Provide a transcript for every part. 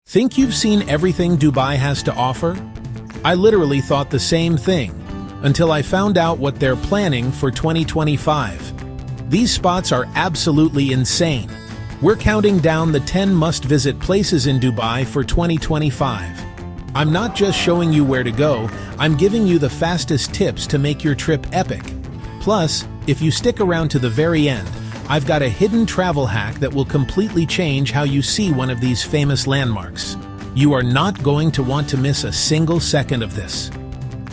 Think you've seen everything Dubai has to offer? I literally thought the same thing, until I found out what they're planning for 2025. These spots are absolutely insane. We're counting down the 10 must-visit places in Dubai for 2025. I'm not just showing you where to go, I'm giving you the fastest tips to make your trip epic. Plus, if you stick around to the very end, I've got a hidden travel hack that will completely change how you see one of these famous landmarks. You are not going to want to miss a single second of this.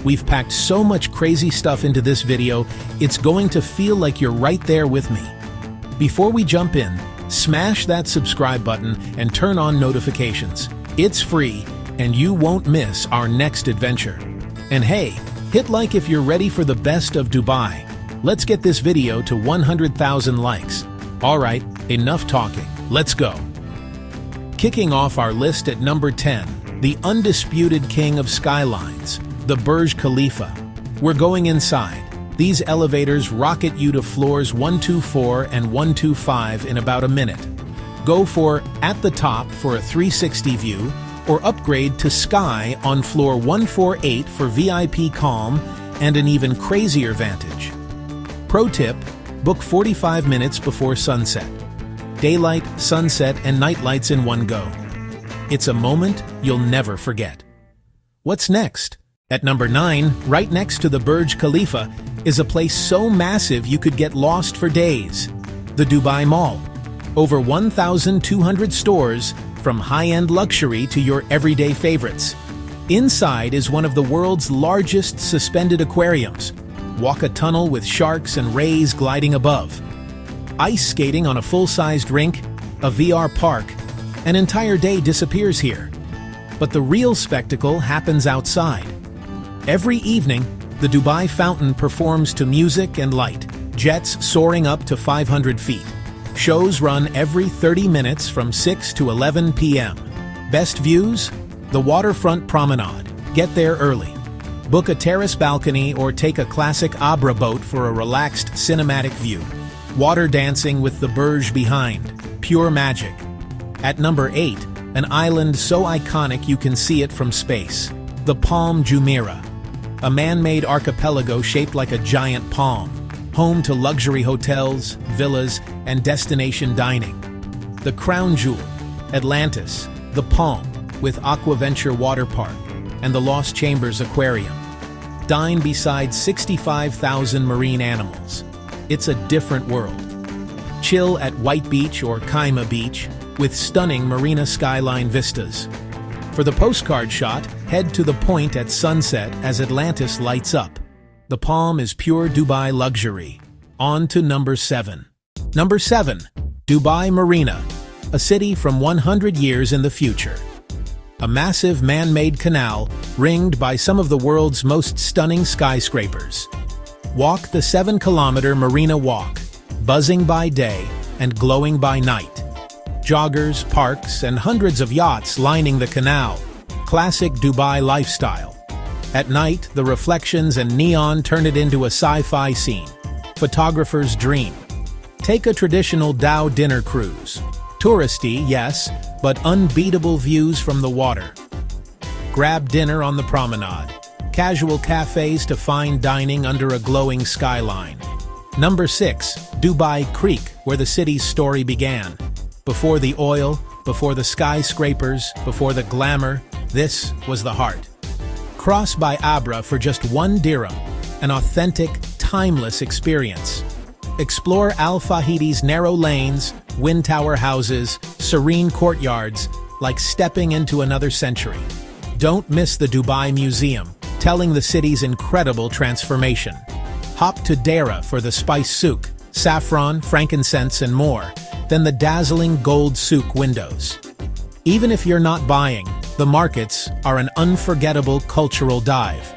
We've packed so much crazy stuff into this video, it's going to feel like you're right there with me. Before we jump in, smash that subscribe button and turn on notifications. It's free, and you won't miss our next adventure. And hey, hit like if you're ready for the best of Dubai. Let's get this video to 100,000 likes. Alright, enough talking, let's go. Kicking off our list at number 10, the undisputed king of skylines, the Burj Khalifa. We're going inside. These elevators rocket you to floors 124 and 125 in about a minute. Go for at the top for a 360 view, or upgrade to Sky on floor 148 for VIP Calm and an even crazier vantage. Pro tip, book 45 minutes before sunset. Daylight, sunset, and night lights in one go. It's a moment you'll never forget. What's next? At number 9, right next to the Burj Khalifa, is a place so massive you could get lost for days. The Dubai Mall. Over 1,200 stores, from high-end luxury to your everyday favorites. Inside is one of the world's largest suspended aquariums. Walk a tunnel with sharks and rays gliding above. Ice skating on a full-sized rink, a VR park. An entire day disappears here. But the real spectacle happens outside. Every evening, the Dubai Fountain performs to music and light, jets soaring up to 500 feet. Shows run every 30 minutes from 6 to 11 p.m. Best views? The waterfront promenade. Get there early. Book a terrace balcony or take a classic Abra boat for a relaxed cinematic view. Water dancing with the Burj behind. Pure magic. At number 8, an island so iconic you can see it from space. The Palm Jumeirah. A man-made archipelago shaped like a giant palm. Home to luxury hotels, villas, and destination dining. The crown jewel, Atlantis, the Palm, with Aquaventure Water Park, and the Lost Chambers Aquarium. Dine beside 65,000 marine animals. It's a different world. Chill at White Beach or Kaima Beach, with stunning marina skyline vistas. For the postcard shot, head to the point at sunset as Atlantis lights up. The Palm is pure Dubai luxury. On to number 7. Number 7. Dubai Marina, a city from 100 years in the future. A massive man-made canal ringed by some of the world's most stunning skyscrapers. Walk the 7-kilometer Marina Walk, buzzing by day and glowing by night. Joggers, parks, and hundreds of yachts lining the canal. Classic Dubai lifestyle. At night, the reflections and neon turn it into a sci-fi scene. Photographer's dream. Take a traditional Dhow dinner cruise. Touristy, yes, but unbeatable views from the water. Grab dinner on the promenade. Casual cafes to fine dining under a glowing skyline. Number 6, Dubai Creek, where the city's story began. Before the oil, before the skyscrapers, before the glamour, this was the heart. Cross by Abra for just 1 dirham, an authentic, timeless experience. Explore Al Fahidi's narrow lanes, wind tower houses, serene courtyards, like stepping into another century. Don't miss the Dubai Museum, telling the city's incredible transformation. Hop to Dera for the spice souk, saffron, frankincense, and more, then the dazzling gold souk windows. Even if you're not buying, the markets are an unforgettable cultural dive.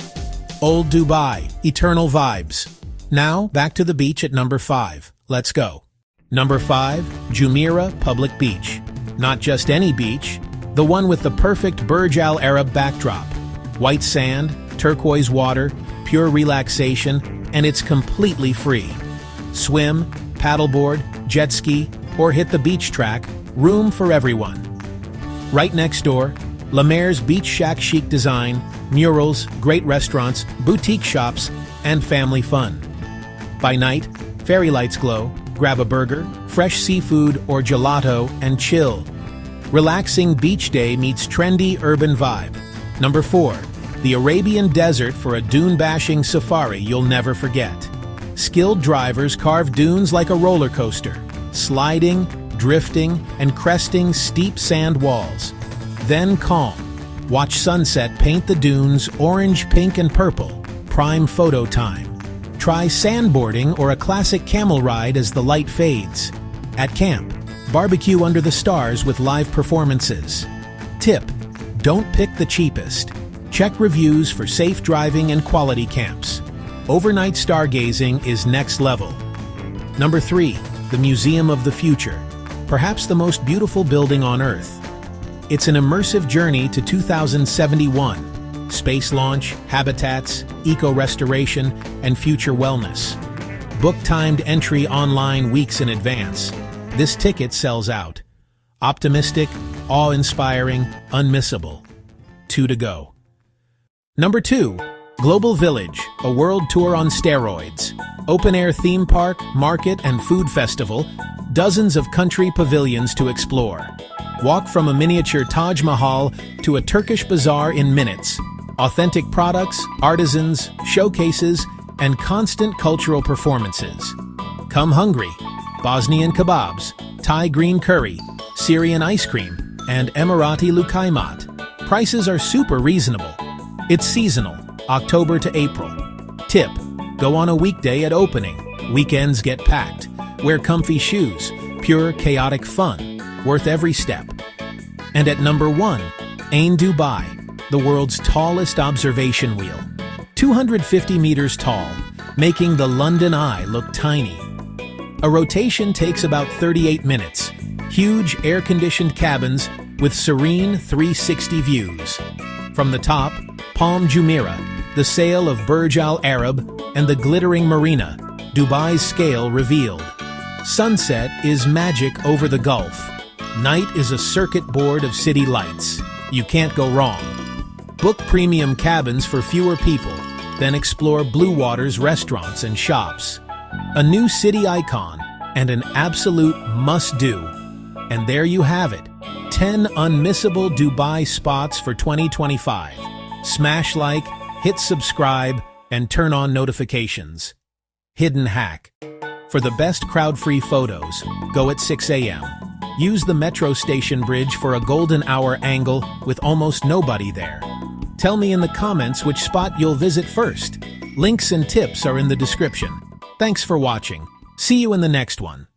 Old Dubai, eternal vibes. Now, back to the beach at number 5. Let's go. Number 5, Jumeirah Public Beach. Not just any beach, the one with the perfect Burj Al Arab backdrop. White sand, turquoise water, pure relaxation, and it's completely free. Swim, paddleboard, jet ski, or hit the beach track, room for everyone. Right next door, La Mer's beach shack chic design, murals, great restaurants, boutique shops, and family fun. By night, fairy lights glow, grab a burger, fresh seafood, or gelato, and chill. Relaxing beach day meets trendy urban vibe. Number 4. The Arabian Desert for a dune-bashing safari you'll never forget. Skilled drivers carve dunes like a roller coaster, sliding, drifting, and cresting steep sand walls. Then calm. Watch sunset paint the dunes orange, pink, and purple. Prime photo time. Try sandboarding or a classic camel ride as the light fades. At camp, barbecue under the stars with live performances. Tip: don't pick the cheapest. Check reviews for safe driving and quality camps. Overnight stargazing is next level. Number 3. The Museum of the Future. Perhaps the most beautiful building on Earth. It's an immersive journey to 2071. Space launch, habitats, eco-restoration, and future wellness. Book timed entry online weeks in advance. This ticket sells out. Optimistic, awe-inspiring, unmissable. 2 to go. Number 2. Global Village, a world tour on steroids. Open-air theme park, market, and food festival. Dozens of country pavilions to explore. Walk from a miniature Taj Mahal to a Turkish bazaar in minutes. Authentic products, artisans, showcases, and constant cultural performances. Come hungry. Bosnian kebabs, Thai green curry, Syrian ice cream, and Emirati lukaimat. Prices are super reasonable. It's seasonal, October to April. Tip: go on a weekday at opening. Weekends get packed. Wear comfy shoes. Pure, chaotic fun. Worth every step. And at number 1, Ain Dubai, the world's tallest observation wheel. 250 meters tall, making the London Eye look tiny. A rotation takes about 38 minutes. Huge air-conditioned cabins with serene 360 views. From the top, Palm Jumeirah, the sail of Burj Al Arab, and the glittering marina, Dubai's scale revealed. Sunset is magic over the Gulf. Night is a circuit board of city lights. You can't go wrong. Book premium cabins for fewer people, then explore Blue Water's restaurants and shops. A new city icon and an absolute must-do. And there you have it, 10 unmissable Dubai spots for 2025. Smash like, hit subscribe, and turn on notifications. Hidden hack. For the best crowd-free photos, go at 6 a.m. Use the metro station bridge for a golden hour angle with almost nobody there. Tell me in the comments which spot you'll visit first. Links and tips are in the description. Thanks for watching. See you in the next one.